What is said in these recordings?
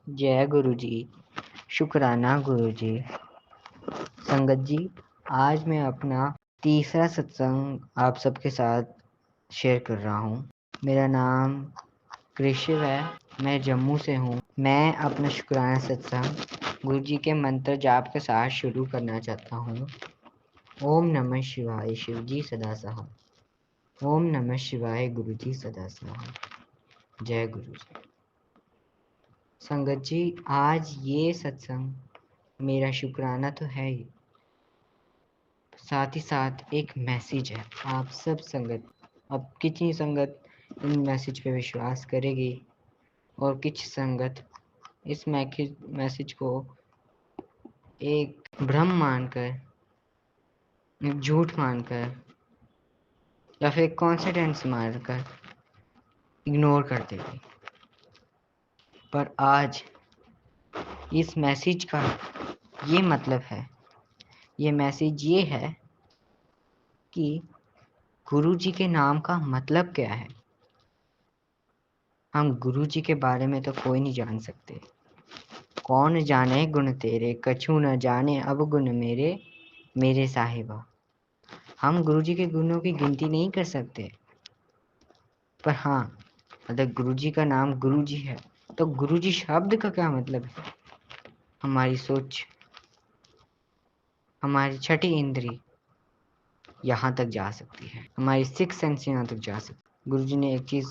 जय गुरु जी। शुक्राना गुरु जी। संगत जी, आज मैं अपना तीसरा सत्संग आप सबके साथ शेयर कर रहा हूँ। मेरा नाम कृषिव है, मैं जम्मू से हूँ। मैं अपना शुक्राना सत्संग गुरु जी के मंत्र जाप के साथ शुरू करना चाहता हूँ। ओम नमः शिवाय, शिव जी सदा सहाय। ओम नमः शिवाय, गुरु जी सदा सहाय। जय गुरु जी। संगत जी, आज ये सत्संग मेरा शुक्राना तो है ही, साथ ही साथ एक मैसेज है। आप सब संगत, अब कितनी संगत इन मैसेज पे विश्वास करेगी और किस संगत इस मैसेज को एक भ्रम मानकर, एक झूठ मानकर या फिर कॉन्सिडेंस मानकर इग्नोर कर देगी। पर आज इस मैसेज का ये मतलब है, ये मैसेज ये है कि गुरु जी के नाम का मतलब क्या है। हम गुरु जी के बारे में तो कोई नहीं जान सकते। कौन जाने गुण तेरे, कछु न जाने अब गुण मेरे, मेरे साहिबा। हम गुरु जी के गुणों की गिनती नहीं कर सकते। पर हाँ, अगर गुरु जी का नाम गुरु जी है तो गुरु जी शब्द का क्या मतलब है। हमारी सोच, हमारी छठी इंद्री यहाँ तक जा सकती है, हमारी सिक्स सेंस यहाँ तक जा सकती। गुरु जी ने एक चीज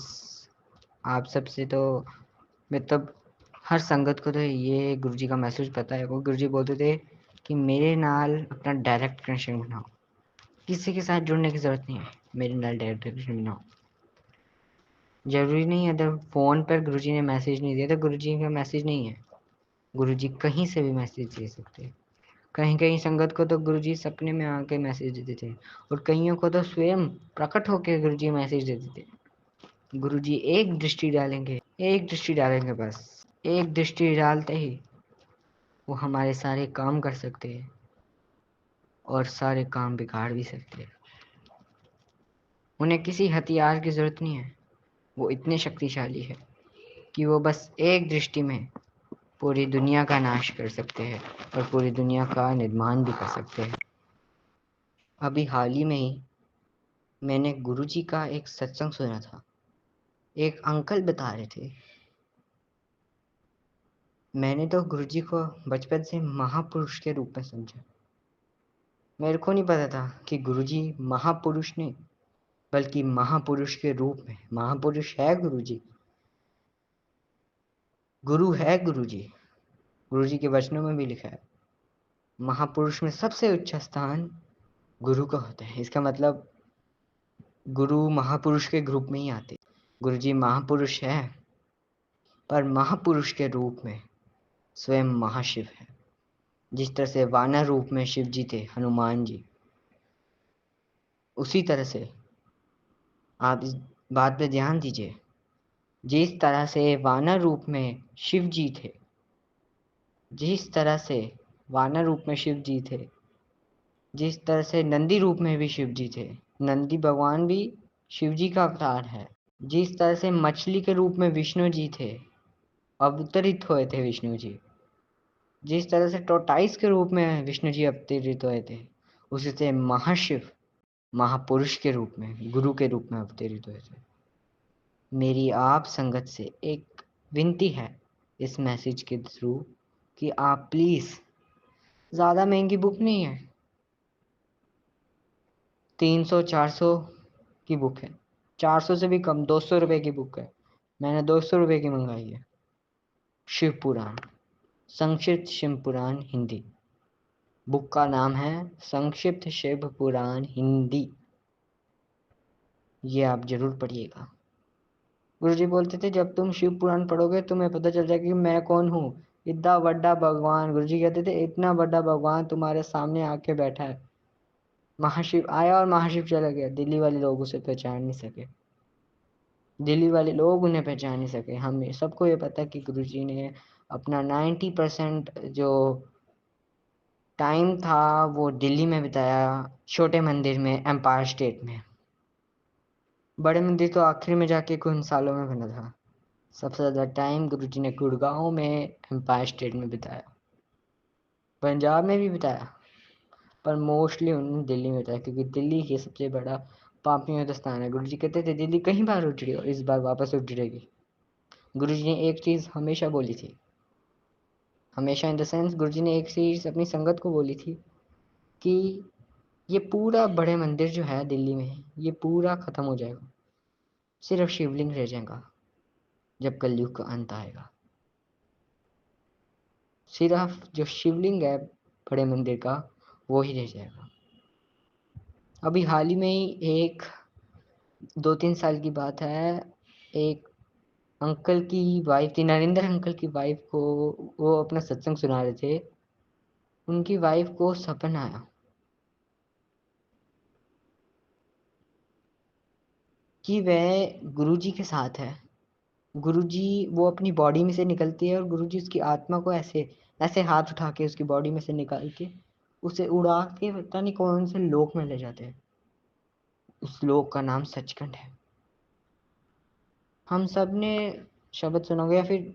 आप सबसे तो मतलब हर संगत को तो ये गुरु जी का मैसेज पता है। वो गुरु जी बोलते थे कि मेरे नाल अपना डायरेक्ट कनेक्शन बनाओ, किसी के साथ जुड़ने की जरूरत नहीं है, मेरे नाल डायरेक्ट कनेक्शन बनाओ। जरूरी नहीं है अगर फोन पर गुरु जी ने मैसेज नहीं दिया तो गुरु जी का मैसेज नहीं है। गुरु जी कहीं से भी मैसेज दे सकते हैं। कहीं कहीं संगत को तो गुरु जी सपने में आके मैसेज देते थे और कईयों को तो स्वयं प्रकट होकर गुरु जी मैसेज देते थे। गुरु जी एक दृष्टि डालेंगे, एक दृष्टि डालेंगे, बस एक दृष्टि डालते ही वो हमारे सारे काम कर सकते हैं और सारे काम बिगाड़ भी सकते हैं। उन्हें किसी हथियार की जरूरत नहीं है। वो इतने शक्तिशाली है कि वो बस एक दृष्टि में पूरी दुनिया का नाश कर सकते हैं और पूरी दुनिया का निर्माण भी कर सकते हैं। अभी हाल ही में ही मैंने गुरु जी का एक सत्संग सुना था। एक अंकल बता रहे थे, मैंने तो गुरु जी को बचपन से महापुरुष के रूप में समझा। मेरे को नहीं पता था कि गुरु जी महापुरुष नहीं बल्कि महापुरुष के रूप में। महापुरुष है गुरु जी, गुरु है गुरु जी। गुरु जी के वचनों में भी लिखा है, महापुरुष में सबसे उच्च स्थान गुरु का होता है। इसका मतलब गुरु महापुरुष के ग्रुप में ही आते। गुरु जी महापुरुष है, पर महापुरुष के रूप में स्वयं महाशिव है। जिस तरह से वानर रूप में शिव जी थे, हनुमान जी, उसी तरह से आप इस बात पे ध्यान दीजिए। जिस तरह से वानर रूप में शिव जी थे, जिस तरह से वानर रूप में शिव जी थे, जिस तरह से नंदी रूप में भी शिव जी थे, नंदी भगवान भी शिव जी का अवतार है। जिस तरह से मछली के रूप में विष्णु जी थे, अवतरित हुए थे विष्णु जी, जिस तरह से टोटाइस के रूप में विष्णु जी अवतरित हुए थे, उसी से महाशिव महापुरुष के रूप में, गुरु के रूप में अवतरित हुए थे। मेरी आप संगत से एक विनती है इस मैसेज के थ्रू कि आप प्लीज, ज्यादा महंगी बुक नहीं है, 300-400 की बुक है, 400 से भी कम, 200 रुपए की बुक है। मैंने 200 रुपए की मंगाई है। शिव पुराण, संक्षिप्त शिव पुराण हिंदी। बुक का नाम है संक्षिप्त शिव पुराण हिंदी। ये आप जरूर पढ़िएगा। गुरुजी बोलते थे जब तुम शिव पुराण पढ़ोगे तुम्हें पता चल जाएगा कि मैं कौन हूँ। इतना बड़ा भगवान, गुरुजी कहते थे इतना बड़ा भगवान तुम्हारे सामने आके बैठा है। महाशिव आया और महाशिव चला गया। दिल्ली वाले लोग उसे पहचान नहीं सके, दिल्ली वाले लोग उन्हें पहचान नहीं सके। हमें सबको ये पता कि गुरुजी ने अपना 90% जो टाइम था वो दिल्ली में बिताया, छोटे मंदिर में, एम्पायर स्टेट में। बड़े मंदिर तो आखिर में जाके कुछ सालों में बना था। सबसे ज़्यादा टाइम गुरुजी ने गुड़गांव में एम्पायर स्टेट में बिताया, पंजाब में भी बिताया, पर मोस्टली उन्होंने दिल्ली में बिताया, क्योंकि दिल्ली ही सबसे बड़ा पापियों का स्थान है। गुरुजी कहते थे दिल्ली कहीं बार उजड़ी और इस बार वापस उजड़ेगी। गुरुजी ने एक चीज़ हमेशा बोली थी, हमेशा इन द सेंस गुरुजी ने एक चीज़ अपनी संगत को बोली थी कि ये पूरा बड़े मंदिर जो है दिल्ली में, ये पूरा खत्म हो जाएगा, सिर्फ शिवलिंग रह जाएगा जब कलयुग का अंत आएगा। सिर्फ जो शिवलिंग है बड़े मंदिर का वो ही रह जाएगा। अभी हाल ही में ही एक 2-3 साल की बात है, एक अंकल की वाइफ थी, नरेंद्र अंकल की वाइफ को वो अपना सत्संग सुना रहे थे। उनकी वाइफ को सपना आया कि वह गुरुजी के साथ है। गुरुजी वो अपनी बॉडी में से निकलती है और गुरुजी उसकी आत्मा को ऐसे ऐसे हाथ उठा के उसकी बॉडी में से निकाल के उसे उड़ा के पता नहीं कौन से लोक में ले जाते हैं। उस लोक का नाम सचखंड है। हम सब ने शब्द सुना होगा, या फिर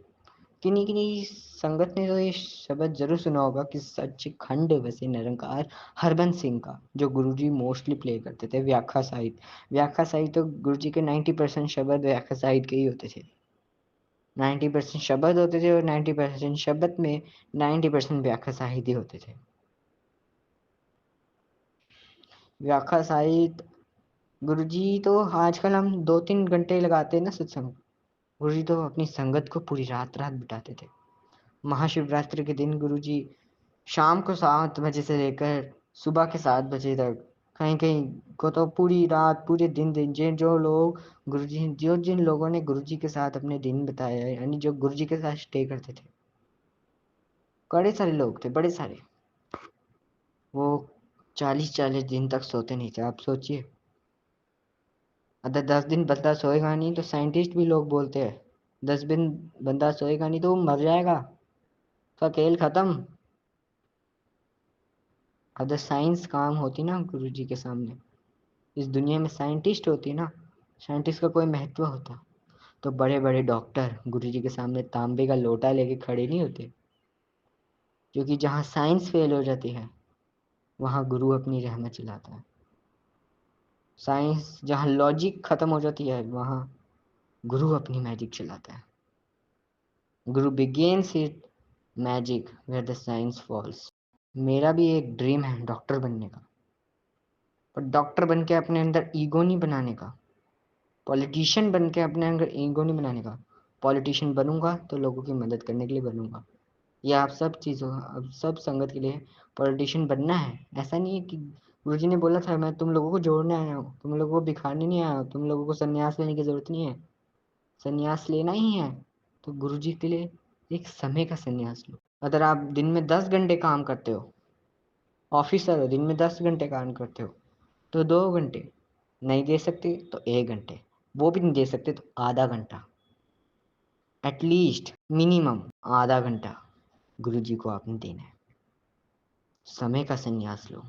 किन्हीं किन्हीं संगत ने तो ये शब्द जरूर सुना होगा कि सचखंड वैसे निरंकार हरबंस सिंह का, जो गुरुजी मोस्टली प्ले करते थे व्याख्या साहित। व्याख्या साहित तो गुरुजी के 90% शब्द व्याख्या साहित के ही होते थे। 90% शब्द होते थे और 90% शब्द में 90% व्याख्या साहित ही होते थे। व्याख्या साहित गुरुजी तो आजकल हम 2-3 घंटे लगाते हैं ना सत्संग, गुरुजी तो अपनी संगत को पूरी रात रात बिताते थे। महाशिवरात्रि के दिन गुरुजी शाम को 7 बजे से लेकर सुबह के 7 बजे तक, कहीं कहीं को तो पूरी रात पूरे दिन दिन जिन जो लोग गुरुजी जो जिन लोगों ने गुरुजी के साथ अपने दिन बिताए हैं, यानी जो गुरुजी के साथ स्टे करते थे, बड़े सारे लोग थे, बड़े सारे। वो 40-40 दिन तक सोते नहीं थे। आप सोचिए, अगर 10 दिन बंदा सोएगा नहीं तो साइंटिस्ट भी लोग बोलते हैं 10 दिन बंदा सोएगा नहीं तो वो मर जाएगा, उसका खेल खत्म। अगर साइंस काम होती ना गुरुजी के सामने, इस दुनिया में साइंटिस्ट होती ना, साइंटिस्ट का कोई महत्व होता, तो बड़े बड़े डॉक्टर गुरुजी के सामने तांबे का लोटा लेके खड़े नहीं होते। क्योंकि जहाँ साइंस फेल हो जाती है वहाँ गुरु अपनी रहमत चलाता है। साइंस जहाँ लॉजिक खत्म हो जाती है वहाँ गुरु अपनी मैजिक चलाता है। Guru begins it magic where the science falls. मेरा भी एक ड्रीम है डॉक्टर बनने का, पर डॉक्टर बन के अपने अंदर ईगो नहीं बनाने का, पॉलिटिशियन बन के अपने अंदर ईगो नहीं बनाने का। पॉलिटिशियन बनूंगा तो लोगों की मदद करने के लिए बनूंगा। ये आप सब चीज़ों अब सब संगत के लिए पॉलिटिशियन बनना है। ऐसा नहीं है कि गुरुजी ने बोला था मैं तुम लोगों को जोड़ने आया हूँ, तुम लोगों को बिखारने नहीं आया हूँ, तुम लोगों को संन्यास लेने की जरूरत नहीं है। संन्यास लेना ही है तो गुरुजी के लिए एक समय का संन्यास लो। अगर आप दिन में 10 घंटे काम करते हो, ऑफिसर हो, दिन में 10 घंटे काम करते हो, तो 2 घंटे नहीं दे सकते तो 1 घंटे, वो भी नहीं दे सकते तो आधा घंटा, एटलीस्ट मिनिमम आधा घंटा गुरुजी को आपने देना है। समय का संन्यास लो।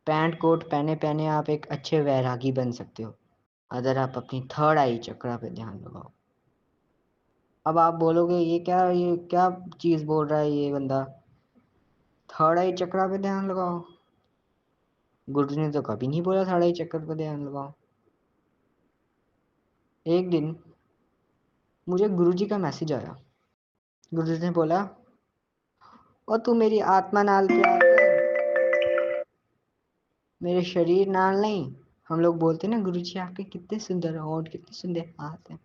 पैंट कोट पहने पहने आप एक अच्छे वैरागी बन सकते हो अगर आप अपनी थर्ड आई चक्रा पे ध्यान लगाओ। अब आप बोलोगे ये क्या चीज बोल रहा है ये बंदा, थर्ड आई चक्रा पे ध्यान लगाओ। गुरु ने तो कभी नहीं बोला थर्ड आई चक्र पे ध्यान लगाओ। एक दिन मुझे गुरुजी का मैसेज आया। गुरुजी ने बोला और तू मेरी आत्मा नाल प्यार कर, मेरे शरीर नाल नहीं। हम लोग बोलते ना गुरुजी आपके कितने सुंदर होंठ, कितने सुंदर हाथ हैं।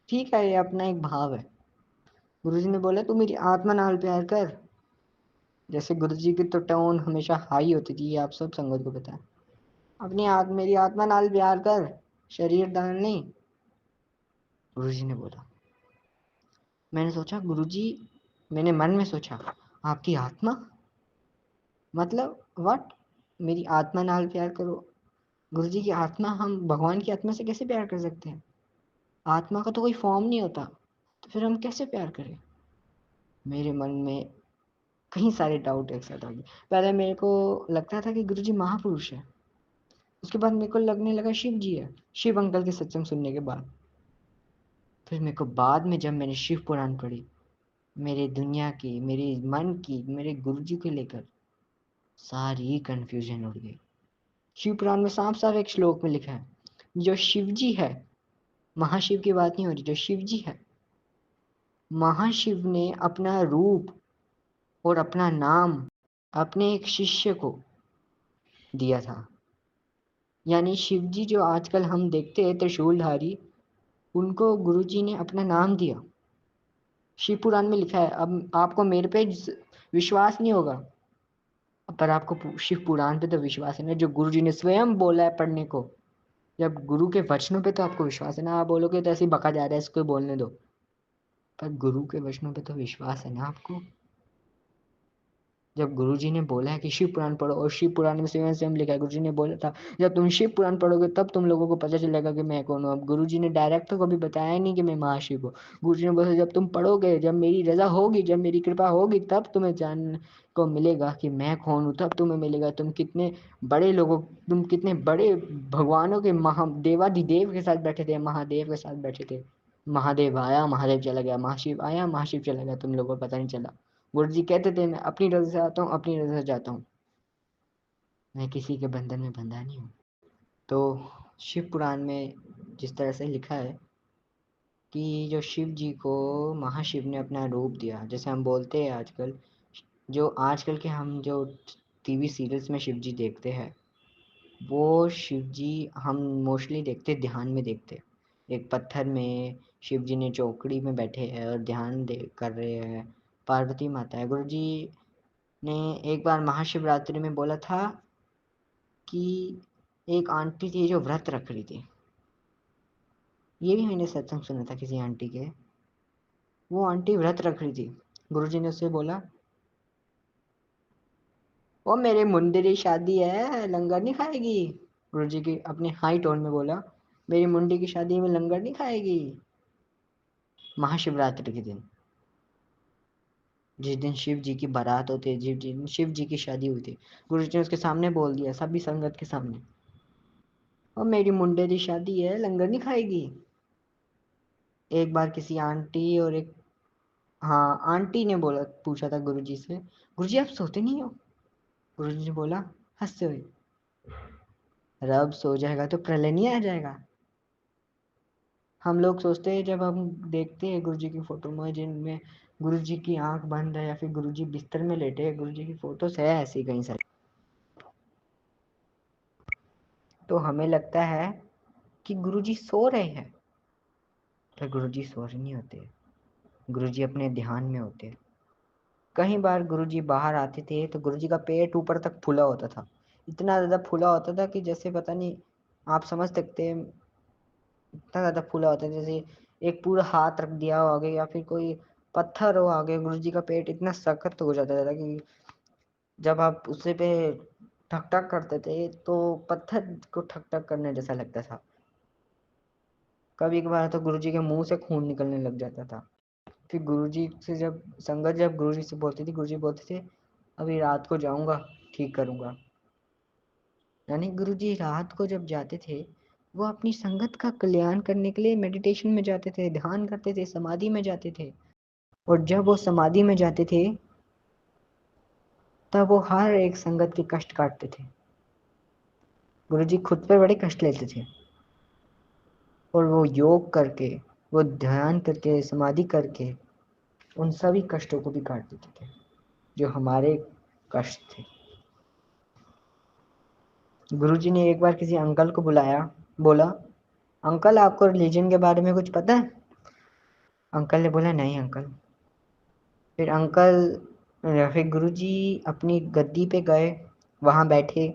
ठीक है, ये अपना एक भाव है। गुरुजी ने बोला तू मेरी आत्मा नाल प्यार कर। जैसे गुरुजी की तो टोन हमेशा हाई होती थी, ये आप सब संगत को पता है। मेरी आत्मा नाल प्यार कर, शरीर नाल नहीं, गुरुजी ने बोला। मैंने सोचा गुरुजी, मैंने मन में सोचा आपकी आत्मा मतलब व्हाट, मेरी आत्मा नाल प्यार करो। गुरुजी की आत्मा, हम भगवान की आत्मा से कैसे प्यार कर सकते हैं? आत्मा का तो कोई फॉर्म नहीं होता, तो फिर हम कैसे प्यार करें? मेरे मन में कई सारे डाउट एक साथ आ गए। पहले मेरे को लगता था कि गुरुजी महापुरुष है, उसके बाद मेरे को लगने लगा शिव जी है, शिव अंकल के सत्संग सुनने के बाद। फिर मेरे को बाद में जब मैंने शिव पुराण पढ़ी, मेरे दुनिया की, मेरे मन की, मेरे गुरुजी को लेकर सारी कंफ्यूजन उड़ गई। शिव पुराण में साफ साफ एक श्लोक में लिखा है, जो शिव जी है, महाशिव की बात नहीं हो रही, जो शिव जी है, महाशिव ने अपना रूप और अपना नाम अपने एक शिष्य को दिया था। यानी शिव जी जो आजकल हम देखते हैं त्रिशूलधारी, उनको गुरुजी ने अपना नाम दिया। शिव पुराण में लिखा है। अब आपको मेरे पे विश्वास नहीं होगा, पर आपको शिव पुराण पे तो विश्वास है ना, जो गुरु जी ने स्वयं बोला है पढ़ने को। जब गुरु के वचनों पे तो आपको विश्वास है ना। आप बोलोगे तो ऐसे ही बका जा रहा है, इसको बोलने दो, पर गुरु के वचनों पे तो विश्वास है ना आपको। जब गुरुजी ने बोला है कि शिव पुराण पढ़ो, और शिव पुराण में स्वयं स्वयं लिखा है, गुरुजी ने बोला था जब तुम शिव पुराण पढ़ोगे तब तुम लोगों को पता चलेगा कि मैं कौन हूँ। अब गुरुजी ने डायरेक्ट तो कभी बताया नहीं कि मैं महाशिव हूँ। गुरुजी ने बोला जब तुम पढ़ोगे, जब मेरी रजा होगी, जब मेरी कृपा होगी, तब तुम्हें जानने को मिलेगा कि मैं कौन हूँ। तब तुम्हें मिलेगा तुम कितने बड़े लोगों, तुम कितने बड़े भगवानों के देवाधिदेव के साथ बैठे थे, महादेव के साथ बैठे थे। महादेव आया, महादेव चला गया, महाशिव आया, महाशिव चला गया, तुम लोगों को पता नहीं चला। गुरु जी कहते थे मैं अपनी रजा से आता हूँ, अपनी रजा से जाता हूँ, मैं किसी के बंधन में बंधा नहीं हूँ। तो शिव पुराण में जिस तरह से लिखा है कि जो शिव जी को महाशिव ने अपना रूप दिया, जैसे हम बोलते हैं आजकल, जो आजकल के हम जो टीवी सीरियल्स में शिव जी देखते हैं, वो शिव जी हम मोस्टली देखते ध्यान में देखते। एक पत्थर में शिव जी ने चौकड़ी में बैठे हैं और ध्यान दे कर रहे हैं। पार्वती माता है। गुरु जी ने एक बार महाशिवरात्रि में बोला था कि एक आंटी थी जो व्रत रख रही थी। ये भी मैंने सत्संग सुना था किसी आंटी के। वो आंटी व्रत रख रही थी। गुरुजी ने उससे बोला, ओ मेरे मुंडे की शादी है, लंगर नहीं खाएगी। गुरुजी की अपने हाई टोन में बोला, मेरी मुंडी की शादी में लंगर नहीं खाएगी। महाशिवरात्रि के दिन, जिस दिन शिव जी की बारात होती है, जिस दिन शिव जी की शादी हुई थी, गुरुजी ने उसके सामने बोल दिया, सभी संगत के सामने, और मेरी मुंडे की शादी है, लंगर नहीं खाएगी। एक बार किसी आंटी और एक, हाँ आंटी ने बोला, पूछा था गुरुजी से, गुरुजी आप सोते नहीं हो? गुरुजी ने बोला हंसते हुए, रब सो जाएगा तो प्रलय नहीं आ जाएगा। हम लोग सोचते हैं, जब हम देखते हैं गुरुजी की फोटो में जिनमें गुरुजी की आंख बंद है या फिर गुरुजी बिस्तर में लेटे हैं, गुरुजी की फोटोस है ऐसी कहीं सारी, तो हमें लगता है कि गुरुजी सो रहे हैं, पर गुरुजी सो रहे नहीं होते। गुरुजी अपने ध्यान में होते। कई बार गुरुजी बाहर आते थे तो गुरुजी का पेट ऊपर तक फूला होता था, इतना ज़्यादा फूला होता था कि जैसे पता नहीं, आप समझ सकते हैं, इतना ज़्यादा फूला होता है जैसे एक पूरा हाथ रख दिया हो आगे या फिर कोई पत्थर हो आगे। गुरुजी का पेट इतना सख्त हो जाता था कि जब आप उसे पे ठक ठक करते थे तो पत्थर को ठक ठक करने जैसा लगता था। कभी कभार तो गुरुजी के मुंह से खून निकलने लग जाता था। फिर गुरुजी से जब संगत, जब गुरुजी से बोलती थी, गुरुजी बोलते थे अभी रात को जाऊंगा, ठीक करूंगा। यानी गुरुजी रात को जब जाते थे, वो अपनी संगत का कल्याण करने के लिए मेडिटेशन में जाते थे, ध्यान करते थे, समाधि में जाते थे। और जब वो समाधि में जाते थे तब वो हर एक संगत के कष्ट काटते थे। गुरुजी खुद पर बड़े कष्ट लेते थे, और वो योग करके, वो ध्यान करके, समाधि करके उन सभी कष्टों को भी काट देते थे जो हमारे कष्ट थे। गुरुजी ने एक बार किसी अंकल को बुलाया, बोला अंकल आपको रिलीजन के बारे में कुछ पता है? अंकल ने बोला नहीं अंकल। फिर गुरुजी अपनी गद्दी पे गए, वहाँ बैठे,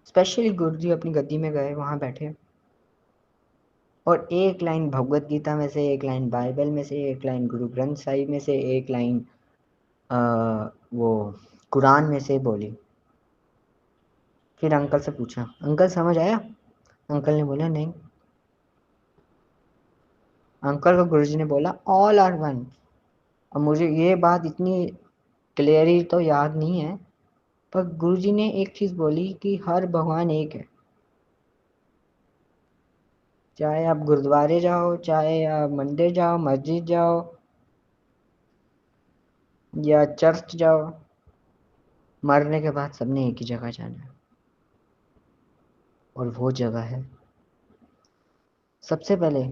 स्पेशली गुरुजी अपनी गद्दी में गए, वहाँ बैठे, और एक लाइन भगवत गीता में से, एक लाइन बाइबल में से, एक लाइन गुरु ग्रंथ साहिब में से, एक लाइन वो कुरान में से बोली। फिर अंकल से पूछा, अंकल समझ आया? अंकल ने बोला नहीं। अंकल को गुरुजी ने बोला ऑल आर वन। अब मुझे ये बात इतनी क्लियरली तो याद नहीं है, पर गुरुजी ने एक चीज बोली कि हर भगवान एक है। चाहे आप गुरुद्वारे जाओ, चाहे आप मंदिर जाओ, मस्जिद जाओ या चर्च जाओ, मरने के बाद सबने एक ही जगह जाना है, और वो जगह है सबसे पहले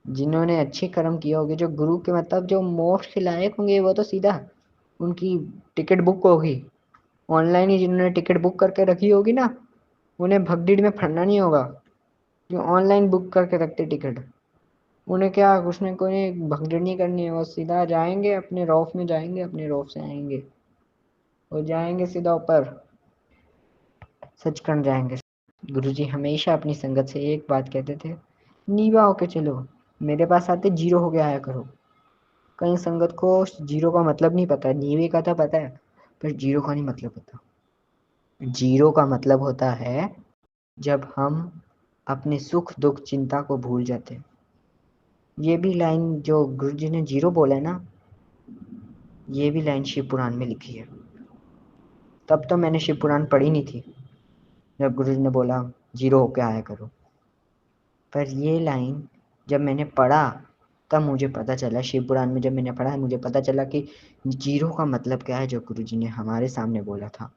जिन्होंने अच्छे कर्म किए होंगे, जो गुरु के मतलब जो मोक्ष के लायक होंगे, वो तो सीधा उनकी टिकट बुक होगी ऑनलाइन ही। जिन्होंने टिकट बुक करके रखी होगी ना, उन्हें भगदीड़ में फंसना नहीं होगा। जो ऑनलाइन बुक करके रखते टिकट, उन्हें क्या, उसमें कोई भगदड़ नहीं करनी है, वो सीधा जाएंगे अपने रौफ में, जाएंगे अपने रौफ से आएंगे, और जाएंगे सीधा ऊपर, सचखंड जाएंगे। गुरुजी हमेशा अपनी संगत से एक बात कहते थे, नीवा होके चलो, मेरे पास आते जीरो हो गया आया करो। कई संगत को जीरो का मतलब नहीं पता है, नीवे का तो पता है, पर जीरो का नहीं मतलब पता। जीरो का मतलब होता है जब हम अपने सुख दुख चिंता को भूल जाते हैं। ये भी लाइन जो गुरु जी ने जीरो बोला है ना, ये भी लाइन शिव पुराण में लिखी है। तब तो मैंने शिव पुराण पढ़ी नहीं थी जब गुरु जी ने बोला जीरो होके आया करो, पर ये लाइन जब मैंने पढ़ा तब मुझे पता चला, शिव पुराण में जब मैंने पढ़ा मुझे पता चला कि जीरो का मतलब क्या है, जो गुरु जी ने हमारे सामने बोला था।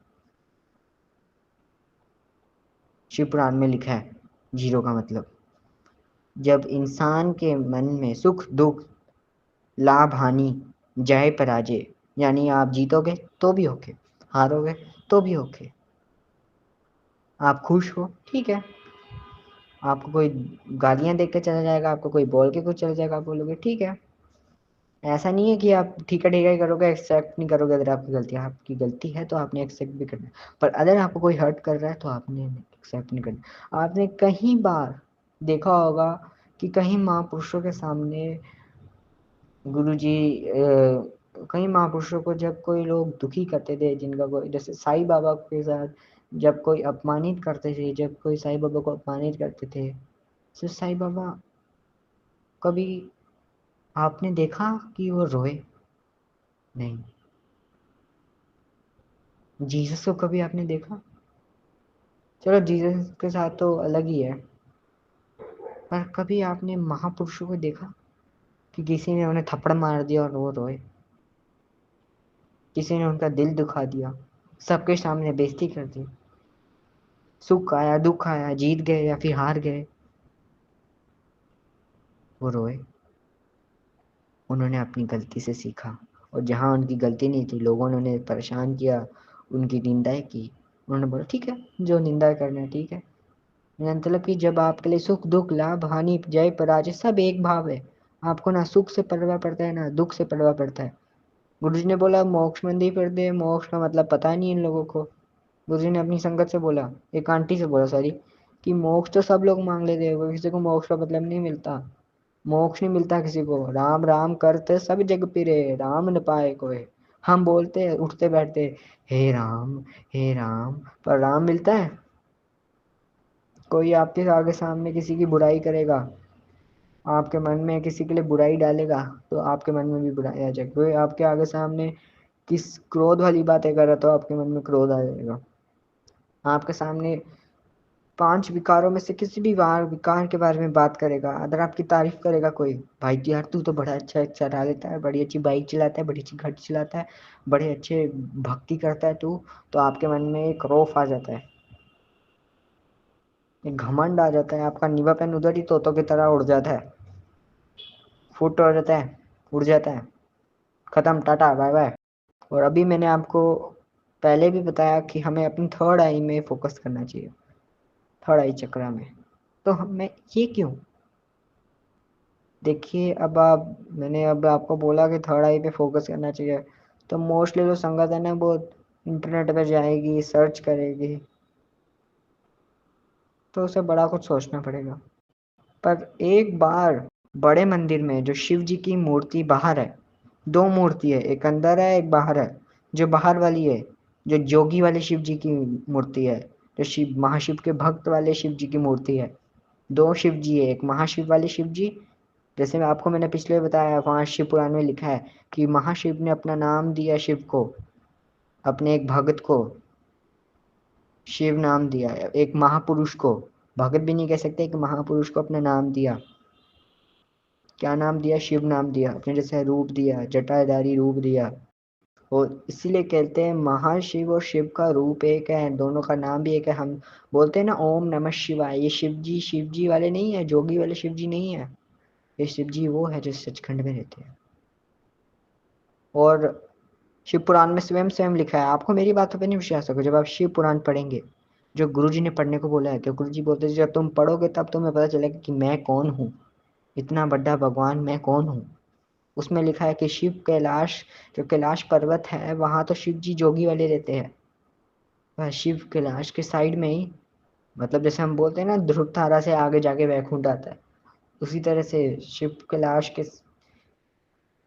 शिव पुराण में लिखा है जीरो का मतलब, जब इंसान के मन में सुख दुख, लाभ हानि, जय पराजय, यानी आप जीतोगे तो भी होके, हारोगे तो भी होके, आप खुश हो ठीक है, आपको कोई गालियां देके चला जाएगा, आपको कोई बोल के कुछ चला जाएगा, आप बोलोगे ठीक है। ऐसा नहीं है कि आप ठीक है ही करोगे, एक्सेप्ट नहीं करोगे। अगर आपकी गलती है तो आपने एक्सेप्ट भी करना है, पर अगर आपको कोई हर्ट कर रहा है तो आपने एक्सेप्ट नहीं करना। आपने कहीं बार देखा होगा कि कहीं महापुरुषों के सामने गुरुजी कई महापुरुषों को जब कोई लोग दुखी करते थे, जिनका कोई, जैसे साईं बाबा के साथ जब कोई अपमानित करते थे, जब कोई साईं बाबा को अपमानित करते थे, तो साईं बाबा कभी आपने देखा कि वो रोए? नहीं। जीसस को कभी आपने देखा? चलो जीसस के साथ तो अलग ही है, पर कभी आपने महापुरुषों को देखा कि किसी ने उन्हें थप्पड़ मार दिया और वो रोए? किसी ने उनका दिल दुखा दिया, सबके सामने बेइज्जती कर दी, सुख आया दुख आया, जीत गए या फिर हार गए, वो रोए? उन्होंने अपनी गलती से सीखा, और जहाँ उनकी गलती नहीं थी, लोगों ने उन्हें परेशान किया, उनकी निंदाएं की, उन्होंने बोला ठीक है, जो निंदा करना है ठीक है। मतलब कि जब आपके लिए सुख दुख, लाभ हानि, जय पराजय सब एक भाव है, आपको ना सुख से पड़वा पड़ता है ना दुख से पड़वा पड़ता है। गुरु जी ने बोला मोक्ष मंदिर फिर दे, मोक्ष का मतलब पता नहीं इन लोगों को। गुरु जी ने अपनी संगत से बोला, एक आंटी से बोला सॉरी, कि मोक्ष तो सब लोग मांग लेते हैं, किसी को मोक्ष का मतलब नहीं मिलता। मोक्ष नहीं मिलता किसी को, राम राम करते सब जग पिरे, राम न पाए कोई। हम बोलते उठते बैठते हे राम हे राम, पर राम मिलता है? कोई आपके आगे सामने किसी की बुराई करेगा, आपके मन में किसी के लिए बुराई डालेगा, तो आपके मन में भी बुराई आ जाएगी। कोई आपके आगे सामने किस क्रोध वाली बातें कर रहा, तो आपके मन में क्रोध आ जाएगा। आपके सामने 5 विकारों में से किसी भी विकार के बारे में बात करेगा, अगर आपकी तारीफ करेगा कोई, भाई यार तू तो बड़ा अच्छा चला लेता है, बड़ी अच्छी बाइक चलाता है, बड़ी अच्छी गाड़ी चलाता है, बड़े अच्छे भक्ति करता है तू, तो आपके मन में एक रौफ आ जाता है, एक घमंड आ जाता है, आपका नीवा पेन उधर ही तोतों की तरह उड़ जाता है, फुट हो जाता है, उड़ जाता है, खत्म, टाटा बाय बाय। और अभी मैंने आपको पहले भी बताया कि हमें अपनी थर्ड आई में फोकस करना चाहिए, थर्ड आई चक्रा में। तो हमें ये क्यों, देखिए अब मैंने अब आपको बोला कि थर्ड आई पे फोकस करना चाहिए, तो मोस्टली जो संगत है ना, वो इंटरनेट पे जाएगी, सर्च करेगी, तो उसे बड़ा कुछ सोचना पड़ेगा। पर एक बार बड़े मंदिर में जो शिव जी की मूर्ति बाहर है, 2 मूर्ति है, एक अंदर है एक बाहर है, जो बाहर वाली है जो जोगी वाले शिव जी की मूर्ति है, जो शिव महाशिव के भक्त वाले शिव जी की मूर्ति है। 2 शिव जी है, एक महाशिव वाले शिव जी, जैसे मैं आपको मैंने पिछले बताया, वहाँ शिव पुराण में लिखा है कि महाशिव ने अपना नाम दिया शिव को, अपने एक भगत को शिव नाम दिया है, एक महापुरुष को, भगत भी नहीं कह सकते। एक महापुरुष को अपना नाम दिया, क्या नाम दिया? शिव नाम दिया। अपने जैसे रूप दिया, जटाधारी रूप दिया। और इसीलिए कहते हैं महाशिव और शिव का रूप एक है, दोनों का नाम भी एक है। हम बोलते हैं ना ओम नमः शिवाय, ये शिव जी वाले नहीं है, जोगी वाले शिव जी नहीं है। ये शिव जी वो है जो सचखंड में रहते हैं। और शिव पुराण में स्वयं स्वयं लिखा है। आपको मेरी बातों पे नहीं विश्वास होगा, जब आप शिव पुराण पढ़ेंगे, जो गुरु जी ने पढ़ने को बोला है, कि गुरु जी बोलते हैं जब तुम पढ़ोगे तब तुम्हें पता चलेगा कि मैं कौन हूँ, इतना बड़ा भगवान मैं कौन हूँ। उसमें लिखा है कि शिव कैलाश, जो कैलाश पर्वत है वहां तो शिव जी जोगी वाले रहते हैं। वह शिव कैलाश के साइड में ही, मतलब जैसे हम बोलते हैं ना ध्रुव तारा से आगे जाके वैकुंठ आता है, उसी तरह से शिव कैलाश के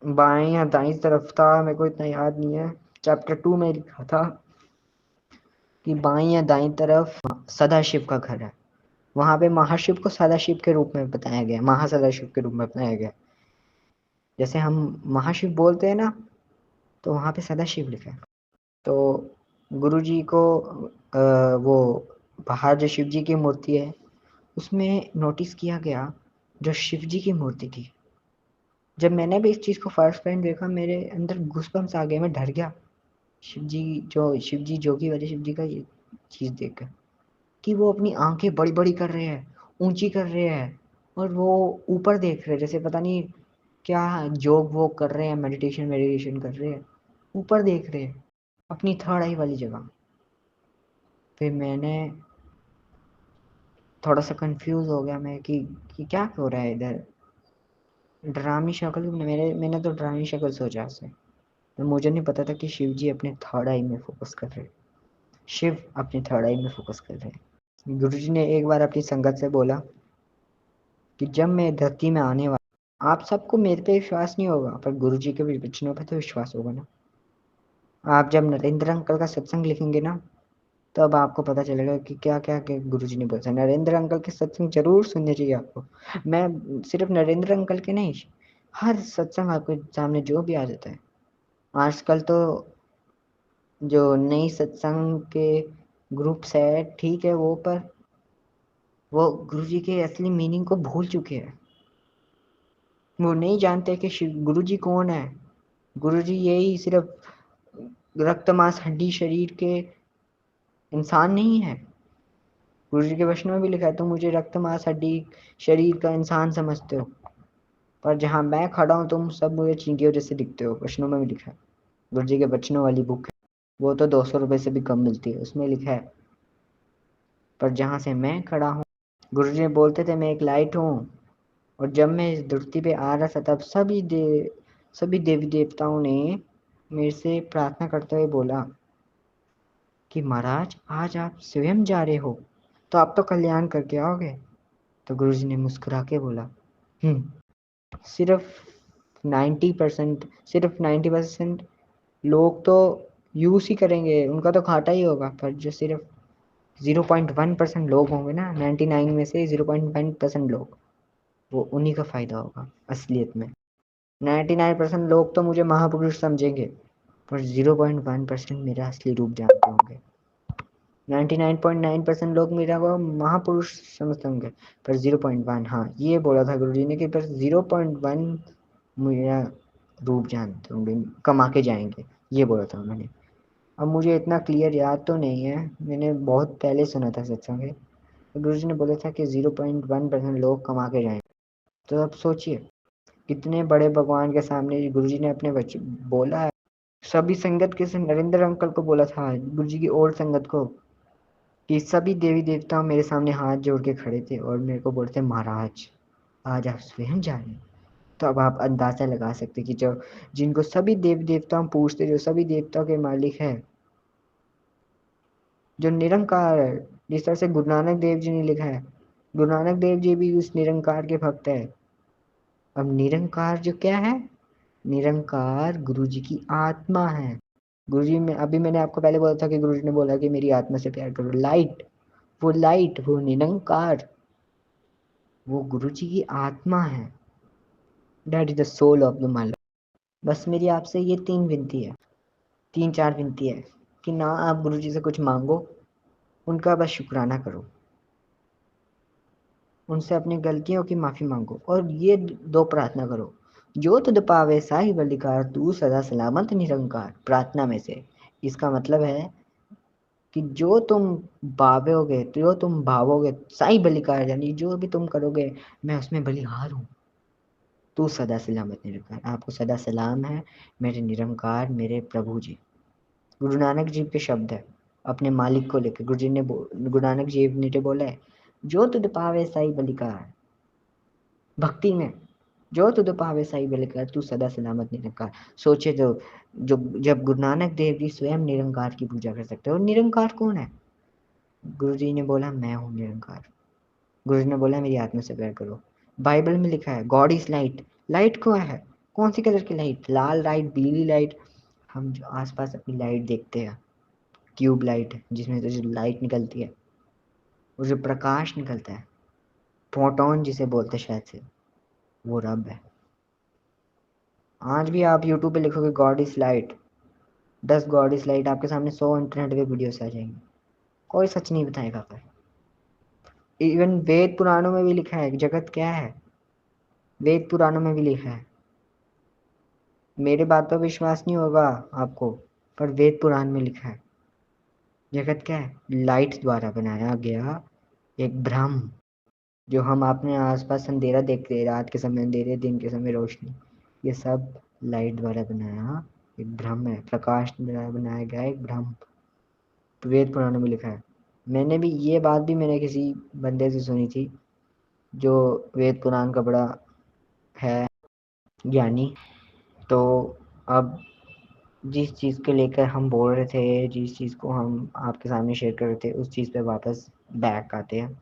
बाएं या दाईं तरफ था, मेरे को इतना याद नहीं है। चैप्टर 2 में लिखा था कि बाईं या दाईं तरफ सदाशिव का घर है। वहां पे महाशिव को सदाशिव के रूप में बताया गया, महासदाशिव के रूप में बताया गया। जैसे हम महाशिव बोलते हैं ना, तो वहां पे सदाशिव लिखा है। तो गुरु जी को वो बाहर जो शिव जी की मूर्ति है उसमें नोटिस किया गया जो शिव जी की मूर्ति थी। जब मैंने भी इस चीज को फर्स्ट टाइम देखा, मेरे अंदर घुसपम्स आ गए, मैं डर गया। शिव जी जोगी वाले शिव जी का ये चीज देखकर, कि वो अपनी आंखें बड़ी बड़ी कर रहे हैं, ऊंची कर रहे हैं, और वो ऊपर देख रहे हैं, जैसे पता नहीं क्या जोग वोग कर रहे हैं, मेडिटेशन कर रहे हैं, ऊपर देख रहे हैं अपनी थर्ड आई वाली जगह। फिर मैंने थोड़ा सा कंफ्यूज हो गया मैं कि क्या हो रहा है इधर। डरावनी शक्ल, मैंने तो डरावनी शक्ल सोचा से, तो मुझे नहीं पता था कि शिव जी अपने थर्ड आई में फोकस कर रहे हैं। शिव अपनी थर्ड आई में फोकस कर रहे हैं। गुरु जी ने एक बार अपनी संगत से बोला कि जब मैं धरती में आने वाला, आप सबको मेरे पे विश्वास नहीं होगा पर गुरु जी के वचनों पे तो विश्वास होगा ना। आप जब नरेंद्र अंकल का सत्संग लिखेंगे ना, तब आपको पता चलेगा कि क्या क्या गुरु जी ने बोला। नरेंद्र अंकल के सत्संग जरूर सुनने चाहिए आपको। मैं सिर्फ नरेंद्र अंकल के नहीं, हर सत्संग आपके सामने जो भी आ जाता है आजकल, तो जो नई सत्संग के ग्रुप्स है ठीक है वो, पर वो गुरु जी के असली मीनिंग को भूल चुके हैं। वो नहीं जानते कि गुरु जी कौन है। गुरु जी यही सिर्फ रक्त मांस हड्डी शरीर के इंसान नहीं है। गुरु जी के वचनों में भी लिखा है, तुम मुझे रक्त मांस हड्डी शरीर का इंसान समझते हो, पर जहां मैं खड़ा हूं तुम सब मुझे चींटियों जैसे दिखते हो। वचनों में भी लिखा है। गुरु जी के वचनों वाली बुक है, वो तो 200 रुपए से भी कम मिलती है। उसमें लिखा है, पर जहां से मैं खड़ा हूँ, गुरु जी बोलते थे मैं एक लाइट हूँ, और जब मैं इस धरती पे आ रहा था तब सभी देवी देवताओं ने मेरे से प्रार्थना करते हुए बोला कि महाराज आज आप स्वयं जा रहे हो तो आप तो कल्याण करके आओगे। तो गुरु जी ने मुस्कुरा के बोला, सिर्फ 90% लोग तो यूज ही करेंगे, उनका तो घाटा ही होगा, पर जो सिर्फ 0.1% लोग होंगे ना, 99 में से 0.1% लोग, वो उन्हीं का फायदा होगा असलियत में। 99% लोग तो मुझे महापुरुष समझेंगे, पर 0.1% मेरा असली रूप जानते होंगे। 99.9% लोग मेरा को महापुरुष समझते होंगे, पर 0.1, हाँ ये बोला था गुरु जी ने कि पर 0.1 मेरा रूप जानते होंगे, कमा के जाएंगे, ये बोला था उन्होंने। अब मुझे इतना क्लियर याद तो नहीं है, मैंने बहुत पहले सुना था सत्संग में। तो गुरु जी ने बोला था कि 0.1% लोग कमा के जाएंगे। तो अब सोचिए कितने बड़े भगवान के सामने गुरु जी ने अपने बच्चे बोला है। सभी संगत के से नरेंद्र अंकल को बोला था, गुरु जी की ओल्ड संगत को, कि सभी देवी देवता मेरे सामने हाथ जोड़ के खड़े थे और मेरे को बोलते महाराज आज आप स्वयं जा रहे हैं। तो अब आप अंदाजा लगा सकते कि जो जिनको सभी देवी देवता पूछते, जो सभी देवताओं के मालिक है, जो निरंकार है, जिस तरह से गुरु नानक देव जी ने लिखा है, गुरु नानक देव जी भी उस निरंकार के भक्त है। अब निरंकार जो क्या है? निरंकार गुरु जी की आत्मा है। गुरु जी में अभी मैंने आपको पहले बोला था कि गुरु जी ने बोला कि मेरी आत्मा से प्यार करो। लाइट वो निरंकार, वो गुरु जी की आत्मा है। That is the soul of the mala. बस मेरी आपसे ये 3 4 विनती है कि ना आप गुरु जी से कुछ मांगो, उनका बस शुक्राना करो। उनसे अपनी गलतियों की माफ़ी मांगो और ये दो प्रार्थना करो। जो तुद पावे साई बलिकार तू सदा सलामत निरंकार। प्रार्थना में से इसका मतलब है कि जो तुम भावोगे, जो तुम भावोगे साई बलिकार, यानी जो भी तुम करोगे मैं उसमें बलिहार हूँ। तू सदा सलामत निरंकार, आपको सदा सलाम है मेरे निरंकार, मेरे प्रभु जी। गुरु नानक जी के शब्द है अपने मालिक को लेकर। गुरु नानक जी ने तो बोला है, जो तुद पावे साई बलिकार, भक्ति में जो तुद पावे साई बलिकार तू सदा सलामत निरंकार। सोचे तो जो जब गुरु नानक देव जी स्वयं निरंकार की पूजा कर सकते हो, निरंकार कौन है? गुरु जी ने बोला मैं हूँ निरंकार। गुरु जी ने बोला मेरी आत्मा से प्यार करो। बाइबल में लिखा है गॉड इज लाइट। लाइट कौन है? कौन सी कलर की लाइट? लाल लाइट, पीली लाइट। हम जो आसपास अपनी लाइट देखते हैं, ट्यूब लाइट, जिसमें से जो लाइट निकलती है और जो प्रकाश निकलता है, फोटोन जिसे बोलते हैं शायद से, वो रब है। आज भी आप यूट्यूब पे लिखोगे God is light, 10 God is light, आपके सामने 100 इंटरनेट पे वीडियोस आ जाएंगी। कोई सच नहीं बताएगा। पर इवन वेद पुराणों में भी लिखा है जगत क्या है। वेद पुराणों में भी लिखा है। मेरे बात पर विश्वास नहीं होगा आपको, पर वेद पुराण में लिखा है जगत क्या है, लाइट द्वारा बनाया गया एक ब्रह्म। जो हम अपने आसपास अंधेरा देखते हैं, रात के समय अंधेरे, दिन के समय रोशनी, ये सब लाइट द्वारा बनाया एक ब्रह्म है, प्रकाश द्वारा बनाया गया एक ब्रह्म। वेद पुराणों में लिखा है। मैंने भी ये बात भी मैंने किसी बंदे से सुनी थी जो वेद पुराण का बड़ा है ज्ञानी। तो अब जिस चीज़ को लेकर हम बोल रहे थे, जिस चीज़ को हम आपके सामने शेयर कर रहे थे, उस चीज़ पे वापस बैक आते हैं।